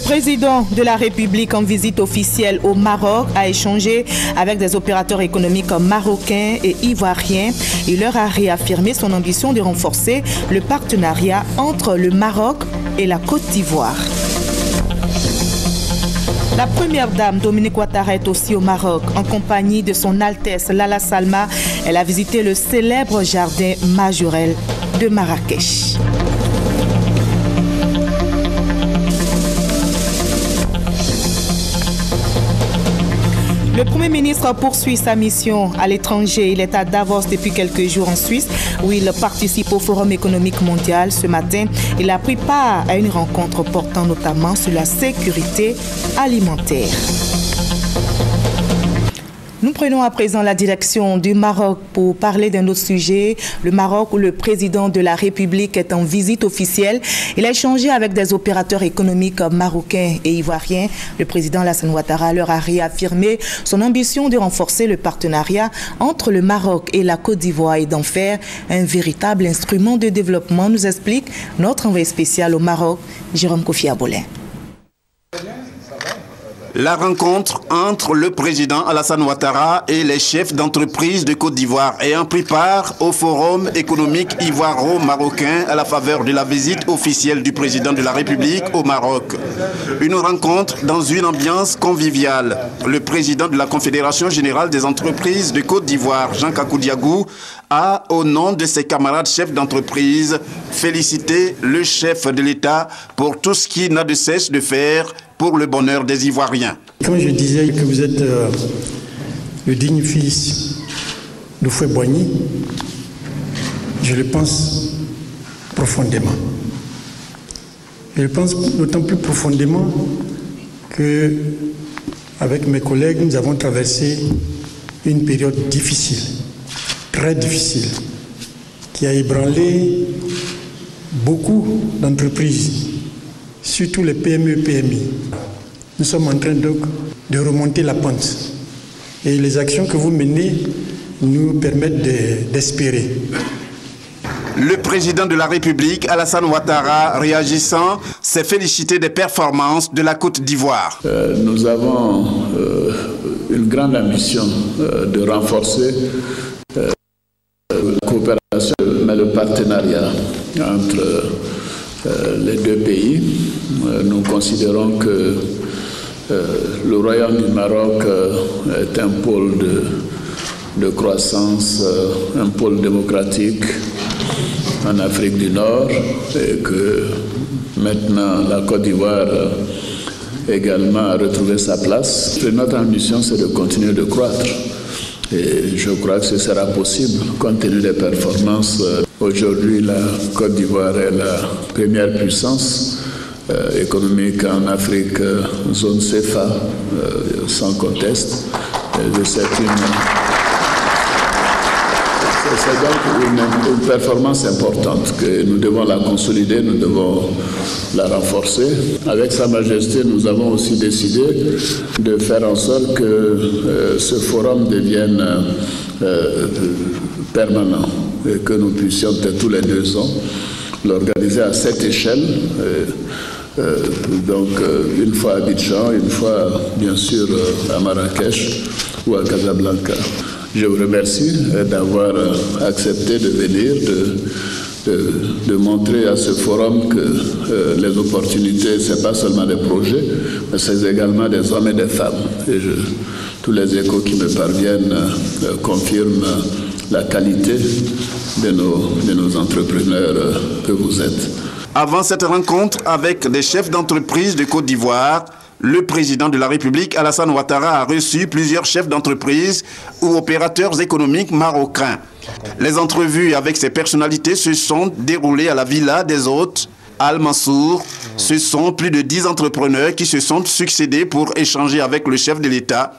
président de la République en visite officielle au Maroc a échangé avec des opérateurs économiques marocains et ivoiriens. Il leur a réaffirmé son ambition de renforcer le partenariat entre le Maroc et la Côte d'Ivoire. La première dame, Dominique Ouattara, est aussi au Maroc. En compagnie de son Altesse Lalla Salma, elle a visité le célèbre jardin Majorelle de Marrakech. Le Premier ministre poursuit sa mission à l'étranger. Il est à Davos depuis quelques jours en Suisse où il participe au Forum économique mondial. Ce matin, il a pris part à une rencontre portant notamment sur la sécurité alimentaire. Nous prenons à présent la direction du Maroc pour parler d'un autre sujet. Le Maroc, où le président de la République est en visite officielle. Il a échangé avec des opérateurs économiques marocains et ivoiriens. Le président Alassane Ouattara leur a réaffirmé son ambition de renforcer le partenariat entre le Maroc et la Côte d'Ivoire et d'en faire un véritable instrument de développement, nous explique notre envoyé spécial au Maroc, Jérôme Kofi Abolin. La rencontre entre le président Alassane Ouattara et les chefs d'entreprise de Côte d'Ivoire ayant pris part au forum économique ivoiro-marocain à la faveur de la visite officielle du président de la République au Maroc. Une rencontre dans une ambiance conviviale. Le président de la Confédération générale des entreprises de Côte d'Ivoire, Jean Kakou Diagou, a, au nom de ses camarades chefs d'entreprise, félicité le chef de l'État pour tout ce qu'il n'a de cesse de faire pour le bonheur des Ivoiriens. Quand je disais que vous êtes le digne fils de Fouet-Boigny, je le pense profondément. Je le pense d'autant plus profondément que, avec mes collègues, nous avons traversé une période difficile, très difficile, qui a ébranlé beaucoup d'entreprises, surtout les PME, PMI. Nous sommes en train donc de remonter la pente. Et les actions que vous menez nous permettent d'espérer. Le président de la République, Alassane Ouattara, réagissant, s'est félicité des performances de la Côte d'Ivoire. Nous avons une grande ambition de renforcer la coopération, mais le partenariat entre les deux pays. Nous considérons que le Royaume du Maroc est un pôle de croissance, un pôle démocratique en Afrique du Nord et que maintenant la Côte d'Ivoire également a retrouvé sa place. Et notre ambition, c'est de continuer de croître. Et je crois que ce sera possible compte tenu des performances. Aujourd'hui, la Côte d'Ivoire est la première puissance économique en Afrique, zone CFA, sans conteste. C'est donc une performance importante que nous devons la consolider, nous devons la renforcer. Avec Sa Majesté, nous avons aussi décidé de faire en sorte que ce forum devienne permanent et que nous puissions peut-être tous les 2 ans l'organiser à cette échelle. Donc une fois à Abidjan, une fois bien sûr à Marrakech ou à Casablanca. Je vous remercie d'avoir accepté de venir, de montrer à ce forum que les opportunités, ce n'est pas seulement des projets, mais c'est également des hommes et des femmes. Et tous les échos qui me parviennent confirment la qualité de nos entrepreneurs que vous êtes. Avant cette rencontre avec des chefs d'entreprise de Côte d'Ivoire, le président de la République, Alassane Ouattara, a reçu plusieurs chefs d'entreprise ou opérateurs économiques marocains. Les entrevues avec ces personnalités se sont déroulées à la Villa des Hôtes, Al-Mansour. Ce sont plus de 10 entrepreneurs qui se sont succédés pour échanger avec le chef de l'État.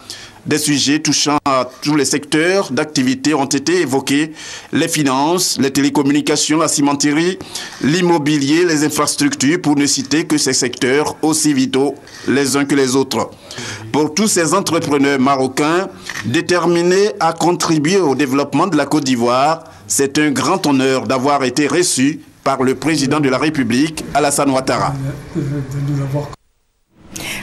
Des sujets touchant à tous les secteurs d'activité ont été évoqués. Les finances, les télécommunications, la cimenterie, l'immobilier, les infrastructures, pour ne citer que ces secteurs aussi vitaux les uns que les autres. Pour tous ces entrepreneurs marocains déterminés à contribuer au développement de la Côte d'Ivoire, c'est un grand honneur d'avoir été reçu par le président de la République, Alassane Ouattara.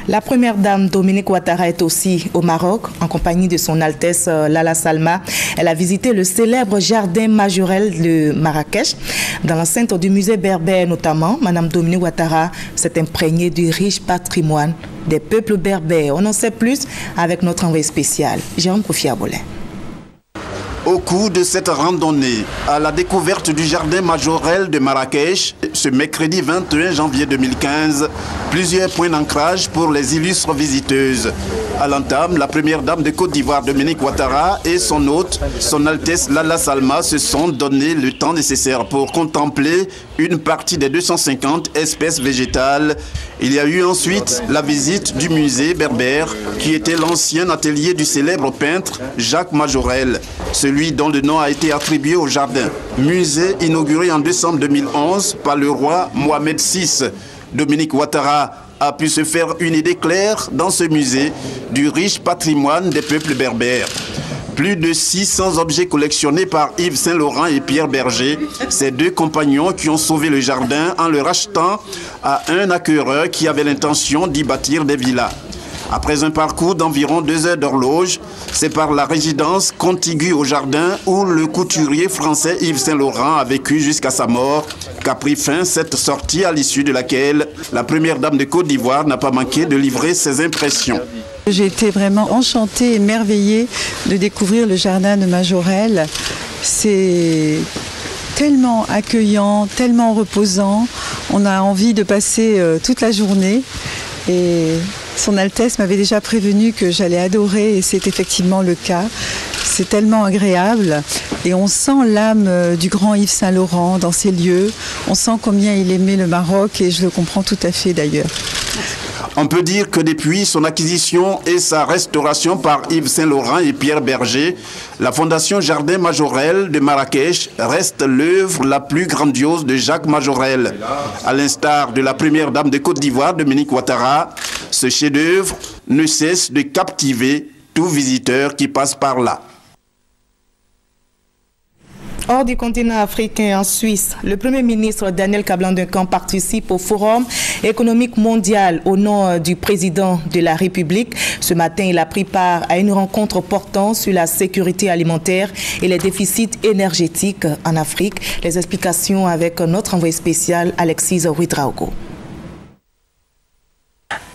La première dame Dominique Ouattara est aussi au Maroc en compagnie de son Altesse Lalla Salma. Elle a visité le célèbre jardin Majorelle de Marrakech. Dans l'enceinte du musée berbère notamment, Madame Dominique Ouattara s'est imprégnée du riche patrimoine des peuples berbères. On en sait plus avec notre envoyé spécial, Jérôme Kofi Abolin. Au cours de cette randonnée à la découverte du jardin Majorelle de Marrakech, ce mercredi 21 janvier 2015, plusieurs points d'ancrage pour les illustres visiteuses. À l'entame, la première dame de Côte d'Ivoire, Dominique Ouattara, et son hôte, son Altesse Lalla Salma, se sont donné le temps nécessaire pour contempler une partie des 250 espèces végétales. Il y a eu ensuite la visite du musée berbère, qui était l'ancien atelier du célèbre peintre Jacques Majorelle, celui dont le nom a été attribué au jardin. Musée inauguré en décembre 2011 par le roi Mohamed VI. Dominique Ouattara a pu se faire une idée claire dans ce musée du riche patrimoine des peuples berbères. Plus de 600 objets collectionnés par Yves Saint-Laurent et Pierre Berger, ces deux compagnons qui ont sauvé le jardin en le rachetant à un acquéreur qui avait l'intention d'y bâtir des villas. Après un parcours d'environ 2 heures d'horloge, c'est par la résidence contiguë au jardin où le couturier français Yves Saint-Laurent a vécu jusqu'à sa mort qu'a pris fin cette sortie, à l'issue de laquelle la première dame de Côte d'Ivoire n'a pas manqué de livrer ses impressions. J'ai été vraiment enchantée, émerveillée de découvrir le jardin de Majorelle. C'est tellement accueillant, tellement reposant. On a envie de passer toute la journée. Et son Altesse m'avait déjà prévenu que j'allais adorer, et c'est effectivement le cas. C'est tellement agréable et on sent l'âme du grand Yves Saint-Laurent dans ces lieux. On sent combien il aimait le Maroc et je le comprends tout à fait d'ailleurs. On peut dire que depuis son acquisition et sa restauration par Yves Saint-Laurent et Pierre Berger, la Fondation Jardin Majorelle de Marrakech reste l'œuvre la plus grandiose de Jacques Majorelle. À l'instar de la première dame de Côte d'Ivoire, Dominique Ouattara, ce chef-d'œuvre ne cesse de captiver tout visiteur qui passe par là. Hors du continent africain, en Suisse, le Premier ministre Daniel Kablan-Duncan participe au Forum économique mondial au nom du président de la République. Ce matin, il a pris part à une rencontre portant sur la sécurité alimentaire et les déficits énergétiques en Afrique. Les explications avec notre envoyé spécial Alexis Ouidraogo.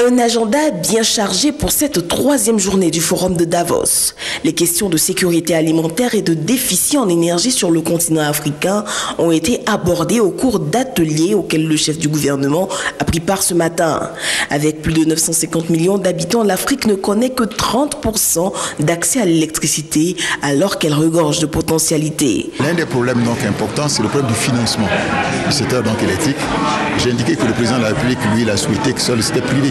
Un agenda bien chargé pour cette 3e journée du Forum de Davos. Les questions de sécurité alimentaire et de déficit en énergie sur le continent africain ont été abordées au cours d'ateliers auxquels le chef du gouvernement a pris part ce matin. Avec plus de 950 millions d'habitants, l'Afrique ne connaît que 30% d'accès à l'électricité alors qu'elle regorge de potentialités. L'un des problèmes donc importants, c'est le problème du financement du secteur donc électrique. J'ai indiqué que le président de la République, lui, il a souhaité que ce soit le secteur privé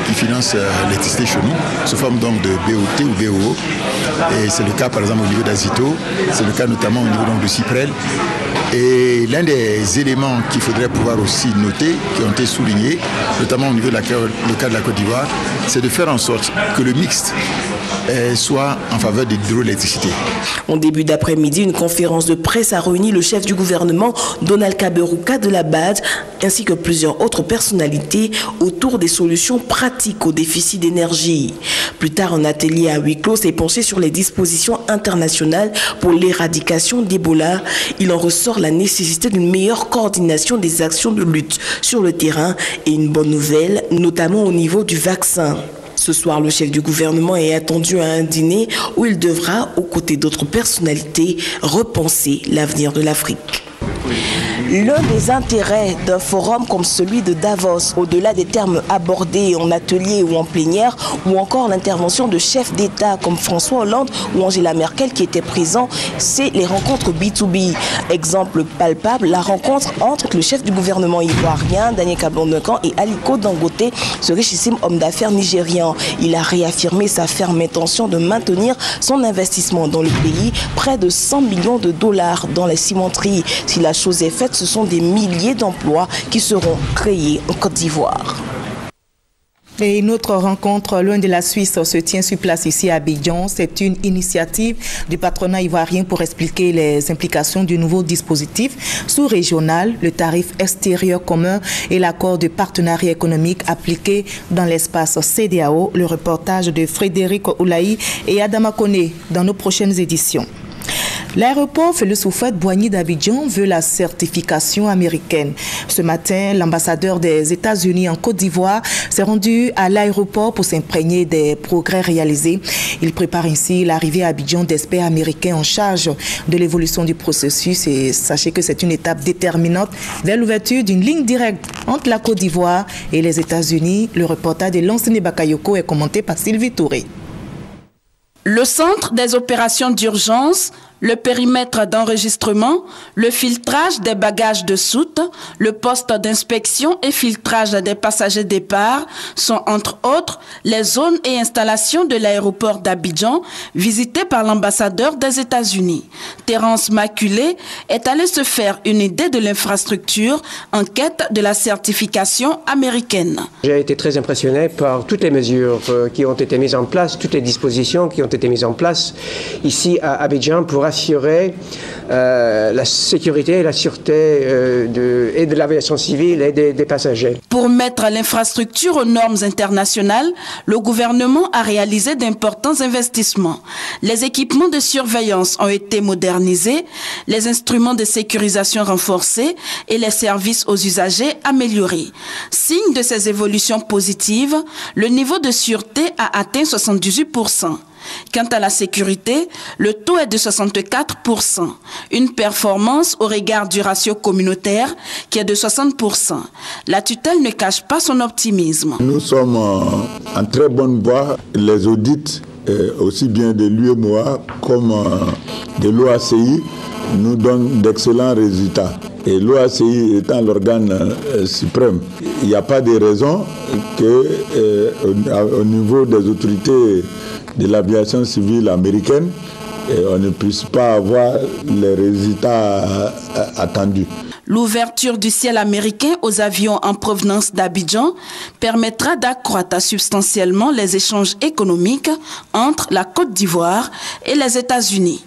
qui finance l'électricité chez nous, sous forme donc de BOT ou BOO. Et c'est le cas par exemple au niveau d'Azito, c'est le cas notamment au niveau donc de Cyprel. Et l'un des éléments qu'il faudrait pouvoir aussi noter, qui ont été soulignés, notamment au niveau de le cas de la Côte d'Ivoire, c'est de faire en sorte que le mixte soit en faveur de l'hydroélectricité. En début d'après-midi, une conférence de presse a réuni le chef du gouvernement, Donald Kaberuka de la BAD, ainsi que plusieurs autres personnalités autour des solutions pratiques au déficit d'énergie. Plus tard, un atelier à huis clos s'est penché sur les dispositions internationales pour l'éradication d'Ebola. Il en ressort la nécessité d'une meilleure coordination des actions de lutte sur le terrain et une bonne nouvelle, notamment au niveau du vaccin. Ce soir, le chef du gouvernement est attendu à un dîner où il devra, aux côtés d'autres personnalités, repenser l'avenir de l'Afrique. L'un des intérêts d'un forum comme celui de Davos, au-delà des termes abordés en atelier ou en plénière, ou encore l'intervention de chefs d'État comme François Hollande ou Angela Merkel qui étaient présents, c'est les rencontres B2B. Exemple palpable, la rencontre entre le chef du gouvernement ivoirien, Daniel Kablan-Duncan, et Aliko Dangote, ce richissime homme d'affaires nigérian. Il a réaffirmé sa ferme intention de maintenir son investissement dans le pays, près de 100 millions de dollars dans les cimenteries. Si la chose est faite, ce sont des milliers d'emplois qui seront créés en Côte d'Ivoire. Et une autre rencontre loin de la Suisse se tient sur place ici à Abidjan. C'est une initiative du patronat ivoirien pour expliquer les implications du nouveau dispositif sous-régional, le tarif extérieur commun et l'accord de partenariat économique appliqué dans l'espace CEDEAO. Le reportage de Frédéric Oulaï et Adama Kone dans nos prochaines éditions. L'aéroport Félix Houphouët-Boigny d'Abidjan veut la certification américaine. Ce matin, l'ambassadeur des États-Unis en Côte d'Ivoire s'est rendu à l'aéroport pour s'imprégner des progrès réalisés. Il prépare ainsi l'arrivée à Abidjan d'experts américains en charge de l'évolution du processus. Et sachez que c'est une étape déterminante vers l'ouverture d'une ligne directe entre la Côte d'Ivoire et les États-Unis. Le reportage de Lansene Bakayoko est commenté par Sylvie Touré. Le centre des opérations d'urgence, le périmètre d'enregistrement, le filtrage des bagages de soute, le poste d'inspection et filtrage des passagers départ sont entre autres les zones et installations de l'aéroport d'Abidjan visitées par l'ambassadeur des États-Unis. Terence Maculé est allé se faire une idée de l'infrastructure en quête de la certification américaine. J'ai été très impressionné par toutes les mesures qui ont été mises en place, toutes les dispositions qui ont été mises en place ici à Abidjan pour assurer la sécurité et la sûreté et de l'aviation civile et des passagers. Pour mettre l'infrastructure aux normes internationales, le gouvernement a réalisé d'importants investissements. Les équipements de surveillance ont été modernisés, les instruments de sécurisation renforcés et les services aux usagers améliorés. Signe de ces évolutions positives, le niveau de sûreté a atteint 78%. Quant à la sécurité, le taux est de 64%, une performance au regard du ratio communautaire qui est de 60%. La tutelle ne cache pas son optimisme. Nous sommes en très bonne voie. Les audits, aussi bien de l'UEMOA comme de l'OACI, nous donnent d'excellents résultats. Et l'OACI étant l'organe suprême, il n'y a pas de raison qu'au niveau des autorités de l'aviation civile américaine, on ne puisse pas avoir les résultats attendus. L'ouverture du ciel américain aux avions en provenance d'Abidjan permettra d'accroître substantiellement les échanges économiques entre la Côte d'Ivoire et les États-Unis.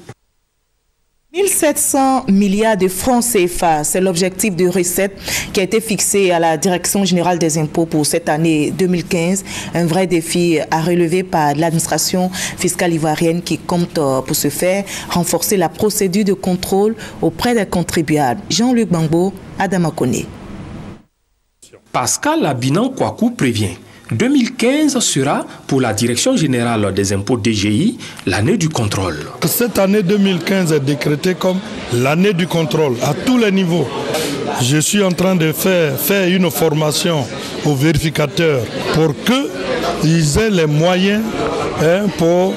1700 milliards de francs CFA, c'est l'objectif de recette qui a été fixé à la Direction générale des impôts pour cette année 2015. Un vrai défi à relever par l'administration fiscale ivoirienne qui compte pour ce faire renforcer la procédure de contrôle auprès des contribuables. Jean-Luc Bangbo, Adama Kone. Pascal Abinan Kouakou prévient. 2015 sera, pour la Direction générale des impôts DGI, l'année du contrôle. Cette année 2015 est décrétée comme l'année du contrôle à tous les niveaux. Je suis en train de faire une formation aux vérificateurs pour qu'ils aient les moyens pour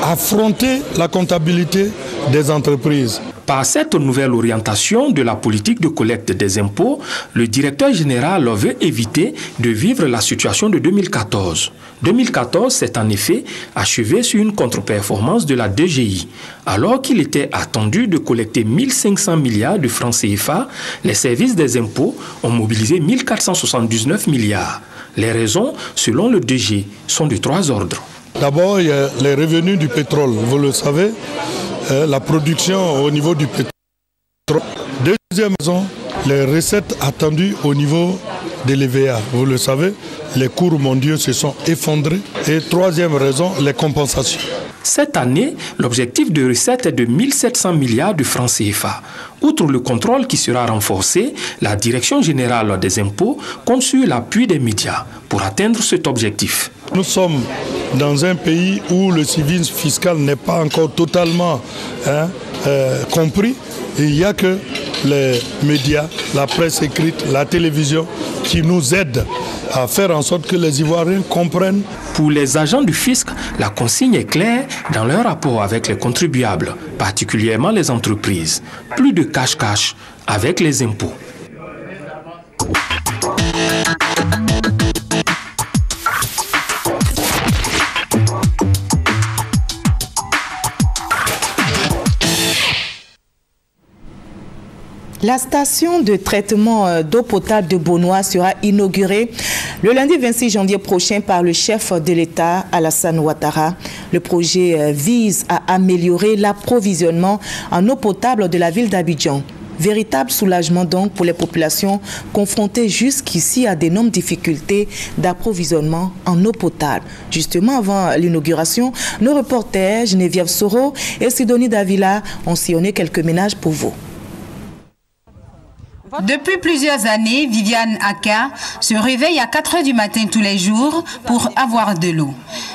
affronter la comptabilité des entreprises. Par cette nouvelle orientation de la politique de collecte des impôts, le directeur général veut éviter de vivre la situation de 2014. 2014 s'est en effet achevé sur une contre-performance de la DGI. Alors qu'il était attendu de collecter 1500 milliards de francs CFA, les services des impôts ont mobilisé 1479 milliards. Les raisons, selon le DG, sont de 3 ordres. D'abord, il y a les revenus du pétrole, vous le savez. La production au niveau du pétrole. Deuxième raison, les recettes attendues au niveau de l'EVA. Vous le savez, les cours mondiaux se sont effondrés. Et troisième raison, les compensations. Cette année, l'objectif de recette est de 1700 milliards de francs CFA. Outre le contrôle qui sera renforcé, la Direction générale des impôts compte sur l'appui des médias pour atteindre cet objectif. Nous sommes dans un pays où le civisme fiscal n'est pas encore totalement compris. Il n'y a que les médias, la presse écrite, la télévision qui nous aident à faire en sorte que les Ivoiriens comprennent. Pour les agents du fisc, la consigne est claire dans leur rapport avec les contribuables, particulièrement les entreprises. Plus de cache-cache avec les impôts. La station de traitement d'eau potable de Beaunois sera inaugurée le lundi 26 janvier prochain par le chef de l'État, Alassane Ouattara. Le projet vise à améliorer l'approvisionnement en eau potable de la ville d'Abidjan. Véritable soulagement donc pour les populations confrontées jusqu'ici à d'énormes difficultés d'approvisionnement en eau potable. Justement, avant l'inauguration, nos reporters Geneviève Soro et Sidonie Davila ont sillonné quelques ménages pour vous. Depuis plusieurs années, Viviane Aka se réveille à 4 h du matin tous les jours pour avoir de l'eau.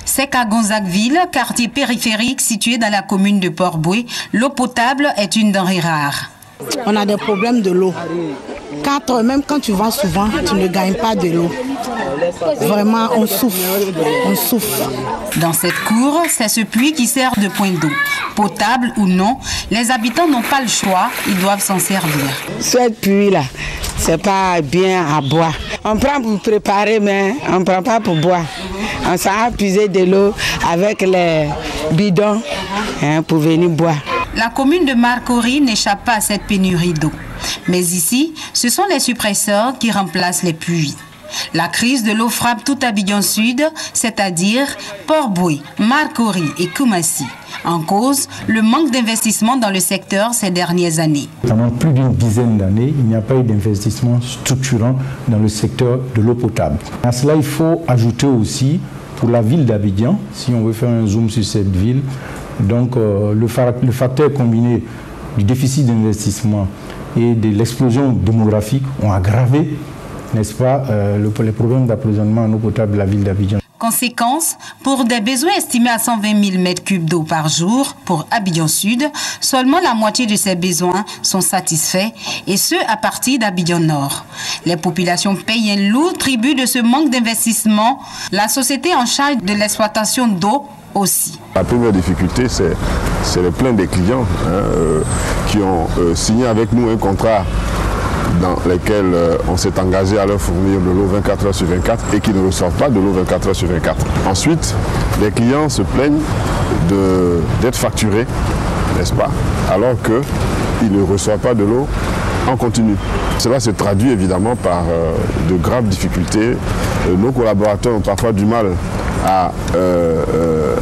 C'est qu'à Gonzagueville, quartier périphérique situé dans la commune de Port-Boué, l'eau potable est une denrée rare. On a des problèmes de l'eau. Même quand tu vends souvent, tu ne gagnes pas de l'eau. Vraiment, on souffre. On souffre. Dans cette cour, c'est ce puits qui sert de point d'eau. Potable ou non, les habitants n'ont pas le choix, ils doivent s'en servir. Ce puits-là, c'est pas bien à boire. On prend pour préparer, mais on ne prend pas pour boire. On s'en a puisé de l'eau avec les bidons pour venir boire. La commune de Marcory n'échappe pas à cette pénurie d'eau. Mais ici, ce sont les suppresseurs qui remplacent les puits. La crise de l'eau frappe tout Abidjan Sud, c'est-à-dire Port-Boué, Marcory et Koumassi. En cause, le manque d'investissement dans le secteur ces dernières années. Pendant plus d'une dizaine d'années, il n'y a pas eu d'investissement structurant dans le secteur de l'eau potable. À cela, il faut ajouter aussi, pour la ville d'Abidjan, si on veut faire un zoom sur cette ville, donc le facteur combiné du déficit d'investissement et de l'explosion démographique ont aggravé, n'est-ce pas, les problèmes d'approvisionnement en eau potable de la ville d'Abidjan. Conséquence, pour des besoins estimés à 120 000 m3 d'eau par jour pour Abidjan Sud, seulement la moitié de ces besoins sont satisfaits, et ce à partir d'Abidjan Nord. Les populations payent un lourd tribut de ce manque d'investissement. La société en charge de l'exploitation d'eau aussi. La première difficulté, c'est le plein des clients qui ont signé avec nous un contrat dans lesquels on s'est engagé à leur fournir de l'eau 24 heures sur 24 et qui ne reçoivent pas de l'eau 24 heures sur 24. Ensuite, les clients se plaignent d'être facturés, n'est-ce pas, alors qu'ils ne reçoivent pas de l'eau en continu. Cela se traduit évidemment par de graves difficultés. Nos collaborateurs ont parfois du mal à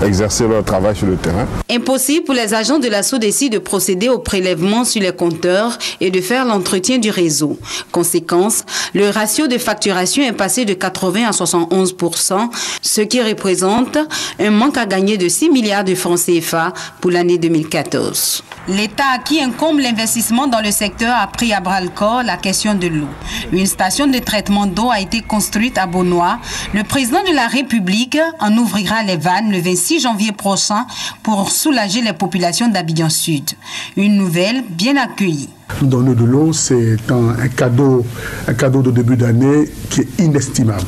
exercer leur travail sur le terrain. Impossible pour les agents de la SODECI de procéder au prélèvement sur les compteurs et de faire l'entretien du réseau. Conséquence, le ratio de facturation est passé de 80 à 71%, ce qui représente un manque à gagner de 6 milliards de francs CFA pour l'année 2014. L'État à qui incombe l'investissement dans le secteur a pris à bras-le-corps la question de l'eau. Une station de traitement d'eau a été construite à Beaunois. Le président de la République en ouvrira les vannes le 26 janvier prochain pour soulager les populations d'Abidjan Sud. Une nouvelle bien accueillie. Nous donner de l'eau, c'est un cadeau de début d'année qui est inestimable.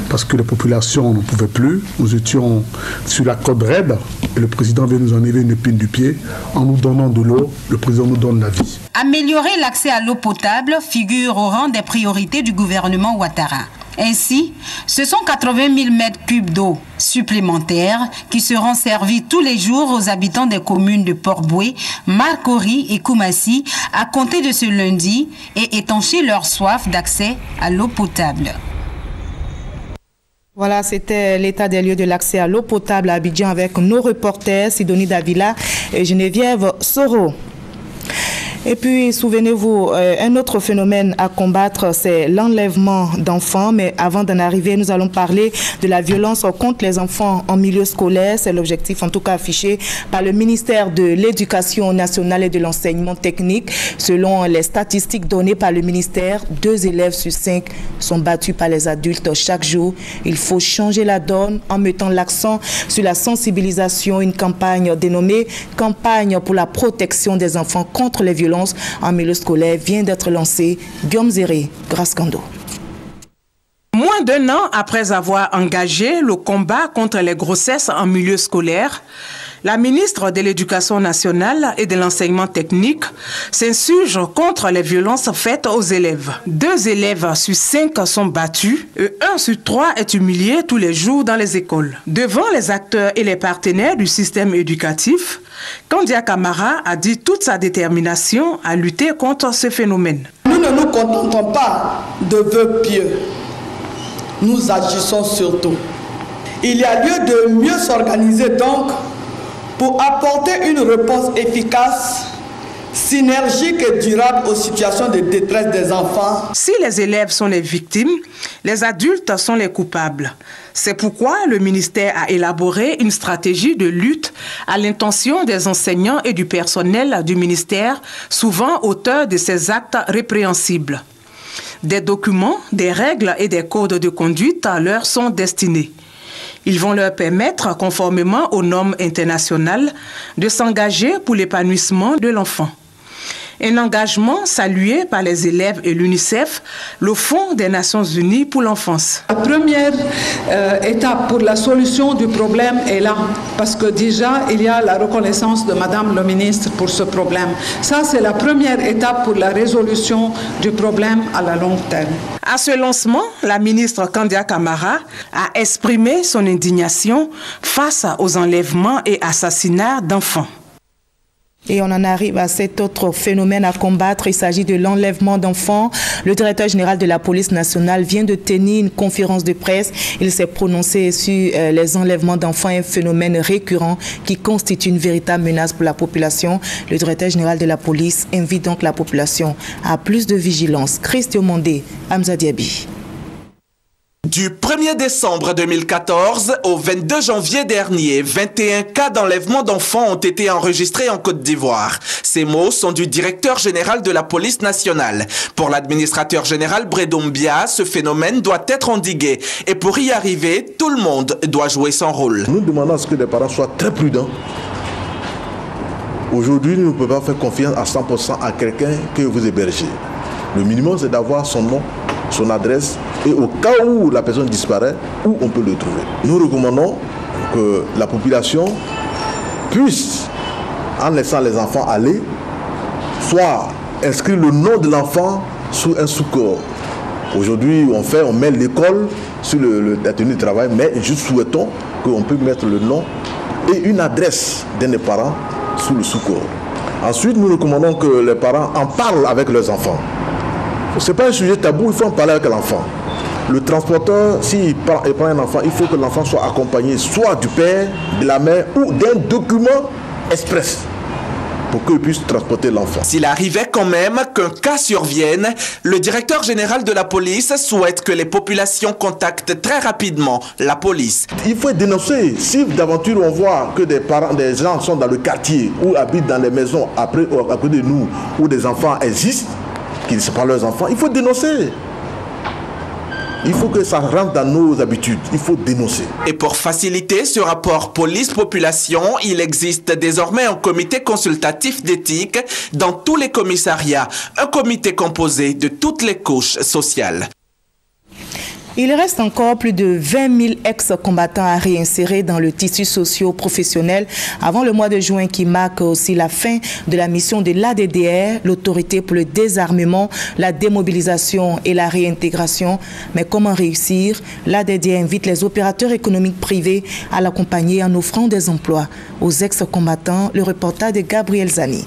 Parce que les populations n'en pouvaient plus. Nous étions sur la corde raide et le président vient nous enlever une épine du pied. En nous donnant de l'eau, le président nous donne la vie. Améliorer l'accès à l'eau potable figure au rang des priorités du gouvernement Ouattara. Ainsi, ce sont 80 000 m3 d'eau supplémentaires qui seront servis tous les jours aux habitants des communes de Port-Boué, Marcory et Koumassi à compter de ce lundi et étancher leur soif d'accès à l'eau potable. Voilà, c'était l'état des lieux de l'accès à l'eau potable à Abidjan avec nos reporters Sidonie Davila et Geneviève Soro. Et puis, souvenez-vous, un autre phénomène à combattre, c'est l'enlèvement d'enfants. Mais avant d'en arriver, nous allons parler de la violence contre les enfants en milieu scolaire. C'est l'objectif, en tout cas, affiché par le ministère de l'Éducation nationale et de l'enseignement technique. Selon les statistiques données par le ministère, 2 élèves sur 5 sont battus par les adultes chaque jour. Il faut changer la donne en mettant l'accent sur la sensibilisation. Une campagne dénommée « Campagne pour la protection des enfants contre les violences en milieu scolaire » vient d'être lancée. Guillaume Zéré, Grascando. Moins d'1 an après avoir engagé le combat contre les grossesses en milieu scolaire, la ministre de l'Éducation nationale et de l'enseignement technique s'insurge contre les violences faites aux élèves. 2 élèves sur 5 sont battus et 1 sur 3 est humilié tous les jours dans les écoles. Devant les acteurs et les partenaires du système éducatif, Kandia Camara a dit toute sa détermination à lutter contre ce phénomène. Nous ne nous contentons pas de vœux pieux. Nous agissons surtout. Il y a lieu de mieux s'organiser donc pour apporter une réponse efficace, synergique et durable aux situations de détresse des enfants. Si les élèves sont les victimes, les adultes sont les coupables. C'est pourquoi le ministère a élaboré une stratégie de lutte à l'intention des enseignants et du personnel du ministère, souvent auteurs de ces actes répréhensibles. Des documents, des règles et des codes de conduite leur sont destinés. Ils vont leur permettre, conformément aux normes internationales, de s'engager pour l'épanouissement de l'enfant. Un engagement salué par les élèves et l'UNICEF, le Fonds des Nations Unies pour l'enfance. La première étape pour la solution du problème est là, parce que déjà, il y a la reconnaissance de Madame le ministre pour ce problème. Ça, c'est la première étape pour la résolution du problème à la longue terme. À ce lancement, la ministre Kandia Camara a exprimé son indignation face aux enlèvements et assassinats d'enfants. Et on en arrive à cet autre phénomène à combattre. Il s'agit de l'enlèvement d'enfants. Le directeur général de la police nationale vient de tenir une conférence de presse. Il s'est prononcé sur les enlèvements d'enfants, un phénomène récurrent qui constitue une véritable menace pour la population. Le directeur général de la police invite donc la population à plus de vigilance. Christian Mondé, Hamza Diaby. Du 1er décembre 2014 au 22 janvier dernier, 21 cas d'enlèvement d'enfants ont été enregistrés en Côte d'Ivoire. Ces mots sont du directeur général de la police nationale. Pour l'administrateur général Bredombia, ce phénomène doit être endigué. Et pour y arriver, tout le monde doit jouer son rôle. Nous demandons à ce que les parents soient très prudents. Aujourd'hui, nous ne pouvons pas faire confiance à 100% à quelqu'un que vous hébergez. Le minimum, c'est d'avoir son nom, son adresse et au cas où la personne disparaît, où on peut le trouver. Nous recommandons que la population puisse, en laissant les enfants aller, soit inscrire le nom de l'enfant sous un sous-corps. Aujourd'hui, on met l'école sur la tenue de travail, mais juste souhaitons qu'on puisse mettre le nom et une adresse d'un des parents sous le sous-corps. Ensuite, nous recommandons que les parents en parlent avec leurs enfants. Ce n'est pas un sujet tabou, il faut en parler avec l'enfant. Le transporteur, s'il prend un enfant, il faut que l'enfant soit accompagné soit du père, de la mère ou d'un document express pour qu'il puisse transporter l'enfant. S'il arrivait quand même qu'un cas survienne, le directeur général de la police souhaite que les populations contactent très rapidement la police. Il faut dénoncer. Si d'aventure on voit que des gens sont dans le quartier ou habitent dans les maisons à côté de nous, où des enfants existent, qui ne sont pas leurs enfants, il faut dénoncer. Il faut que ça rentre dans nos habitudes. Il faut dénoncer. Et pour faciliter ce rapport police-population, il existe désormais un comité consultatif d'éthique dans tous les commissariats. Un comité composé de toutes les couches sociales. Il reste encore plus de 20 000 ex-combattants à réinsérer dans le tissu socio-professionnel avant le mois de juin qui marque aussi la fin de la mission de l'ADDR, l'autorité pour le désarmement, la démobilisation et la réintégration. Mais comment réussir? L'ADDR invite les opérateurs économiques privés à l'accompagner en offrant des emplois aux ex-combattants. Le reportage de Gabriel Zani.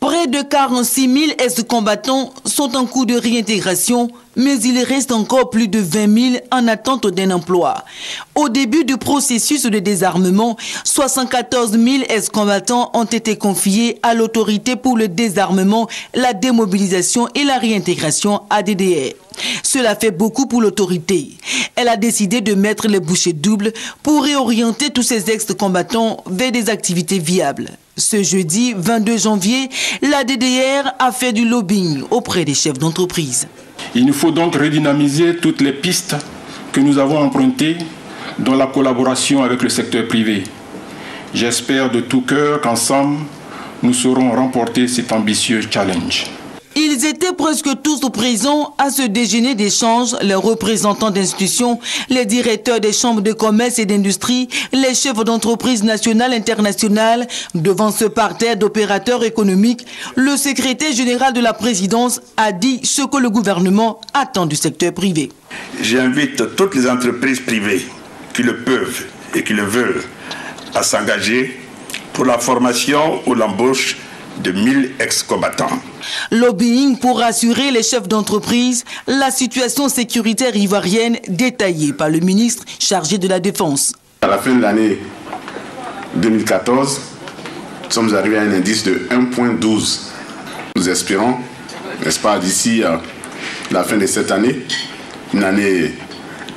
Près de 46 000 ex-combattants sont en cours de réintégration, mais il reste encore plus de 20 000 en attente d'un emploi. Au début du processus de désarmement, 74 000 ex-combattants ont été confiés à l'autorité pour le désarmement, la démobilisation et la réintégration ADDR. Cela fait beaucoup pour l'autorité. Elle a décidé de mettre les bouchées doubles pour réorienter tous ces ex-combattants vers des activités viables. Ce jeudi 22 janvier, l'ADDR a fait du lobbying auprès des chefs d'entreprise. Il nous faut donc redynamiser toutes les pistes que nous avons empruntées dans la collaboration avec le secteur privé. J'espère de tout cœur qu'ensemble, nous saurons remporter cet ambitieux challenge. Ils étaient presque tous présents à ce déjeuner d'échange, les représentants d'institutions, les directeurs des chambres de commerce et d'industrie, les chefs d'entreprise nationales et internationales. Devant ce parterre d'opérateurs économiques, le secrétaire général de la présidence a dit ce que le gouvernement attend du secteur privé. J'invite toutes les entreprises privées qui le peuvent et qui le veulent à s'engager pour la formation ou l'embauche de 1000 ex-combattants. Lobbying pour assurer les chefs d'entreprise la situation sécuritaire ivoirienne détaillée par le ministre chargé de la Défense. À la fin de l'année 2014, nous sommes arrivés à un indice de 1,12. Nous espérons, n'est-ce pas, d'ici à la fin de cette année, une année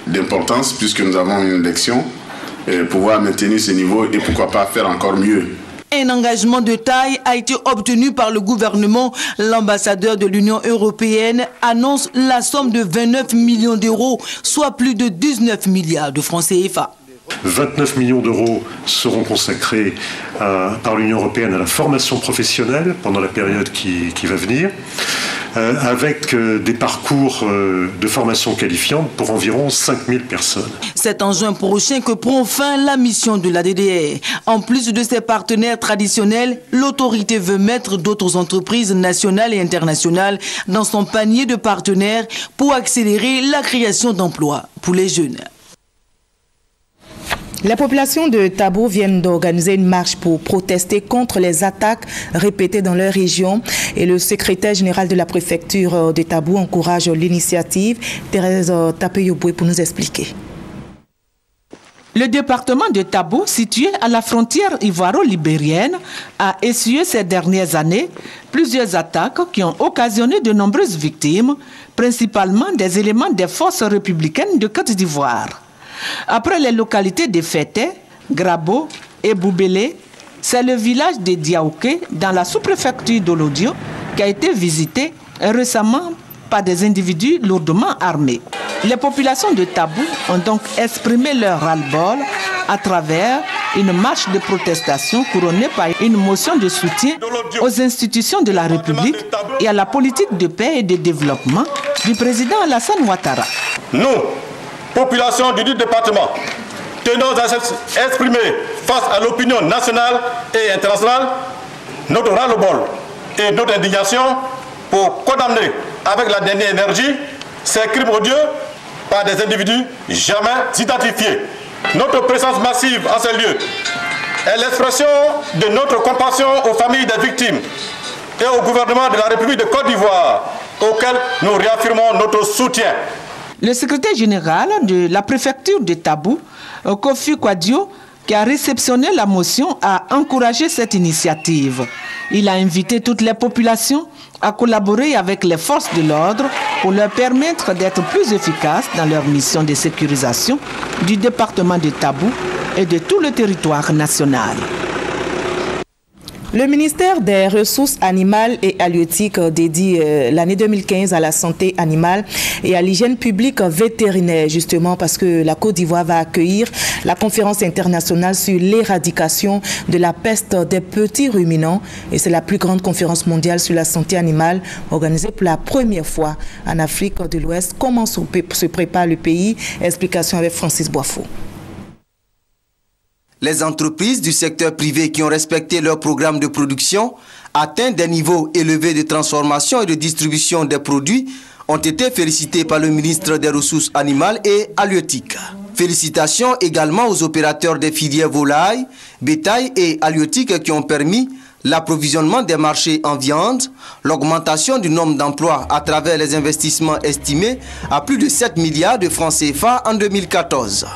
d'importance puisque nous avons une élection, pouvoir maintenir ce niveau et pourquoi pas faire encore mieux. Un engagement de taille a été obtenu par le gouvernement. L'ambassadeur de l'Union européenne annonce la somme de 29 millions d'euros, soit plus de 19 milliards de francs CFA. 29 millions d'euros seront consacrés par l'Union européenne à la formation professionnelle pendant la période qui va venir, avec des parcours de formation qualifiante pour environ 5000 personnes. C'est en juin prochain que prend fin la mission de la DDR. En plus de ses partenaires traditionnels, l'autorité veut mettre d'autres entreprises nationales et internationales dans son panier de partenaires pour accélérer la création d'emplois pour les jeunes. La population de Tabo vient d'organiser une marche pour protester contre les attaques répétées dans leur région. Et le secrétaire général de la préfecture de Tabo encourage l'initiative. Thérèse Tapeyoboué pour nous expliquer. Le département de Tabo, situé à la frontière ivoiro-libérienne, a essuyé ces dernières années plusieurs attaques qui ont occasionné de nombreuses victimes, principalement des éléments des forces républicaines de Côte d'Ivoire. Après les localités de Fété, Grabo et Boubélé, c'est le village de Diaouké, dans la sous-préfecture d'Olodio, qui a été visité récemment par des individus lourdement armés. Les populations de Tabo ont donc exprimé leur ras-le-bol à travers une marche de protestation couronnée par une motion de soutien aux institutions de la République et à la politique de paix et de développement du président Alassane Ouattara. Nous, population du département, tenons à exprimer face à l'opinion nationale et internationale notre ras-le-bol et notre indignation pour condamner avec la dernière énergie ces crimes odieux par des individus jamais identifiés. Notre présence massive en ces lieux est l'expression de notre compassion aux familles des victimes et au gouvernement de la République de Côte d'Ivoire, auquel nous réaffirmons notre soutien. Le secrétaire général de la préfecture de Tabo, Kofi Kwadio, qui a réceptionné la motion, a encouragé cette initiative. Il a invité toutes les populations à collaborer avec les forces de l'ordre pour leur permettre d'être plus efficaces dans leur mission de sécurisation du département de Tabo et de tout le territoire national. Le ministère des Ressources animales et halieutiques dédie l'année 2015 à la santé animale et à l'hygiène publique vétérinaire, justement parce que la Côte d'Ivoire va accueillir la conférence internationale sur l'éradication de la peste des petits ruminants. Et c'est la plus grande conférence mondiale sur la santé animale organisée pour la première fois en Afrique de l'Ouest. Comment se prépare le pays? Explication avec Francis Boifo. Les entreprises du secteur privé qui ont respecté leur programme de production, atteint des niveaux élevés de transformation et de distribution des produits, ont été félicitées par le ministre des Ressources animales et halieutiques. Félicitations également aux opérateurs des filières volailles, bétail et halieutiques qui ont permis l'approvisionnement des marchés en viande, l'augmentation du nombre d'emplois à travers les investissements estimés à plus de 7 milliards de francs CFA en 2014.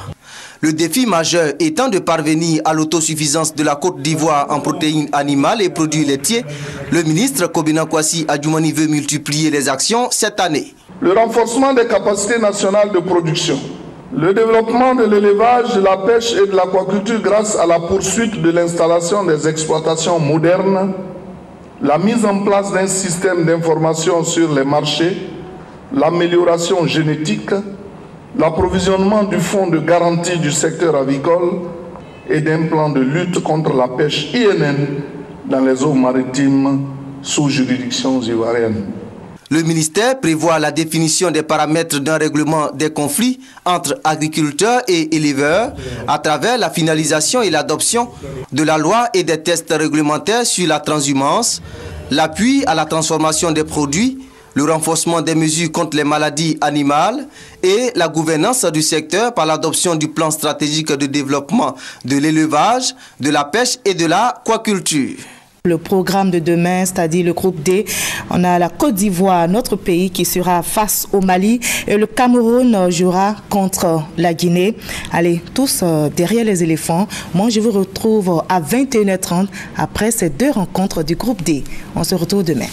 Le défi majeur étant de parvenir à l'autosuffisance de la Côte d'Ivoire en protéines animales et produits laitiers, le ministre Kobina Kwasi Adjoumani veut multiplier les actions cette année. Le renforcement des capacités nationales de production, le développement de l'élevage, de la pêche et de l'aquaculture grâce à la poursuite de l'installation des exploitations modernes, la mise en place d'un système d'information sur les marchés, l'amélioration génétique, l'approvisionnement du fonds de garantie du secteur avicole et d'un plan de lutte contre la pêche INN dans les eaux maritimes sous juridiction ivoirienne. Le ministère prévoit la définition des paramètres d'un règlement des conflits entre agriculteurs et éleveurs à travers la finalisation et l'adoption de la loi et des tests réglementaires sur la transhumance, l'appui à la transformation des produits, le renforcement des mesures contre les maladies animales et la gouvernance du secteur par l'adoption du plan stratégique de développement de l'élevage, de la pêche et de l'aquaculture. Le programme de demain, c'est-à-dire le groupe D, on a la Côte d'Ivoire, notre pays, qui sera face au Mali, et le Cameroun jouera contre la Guinée. Allez, tous derrière les éléphants. Moi, je vous retrouve à 21h30 après ces deux rencontres du groupe D. On se retrouve demain.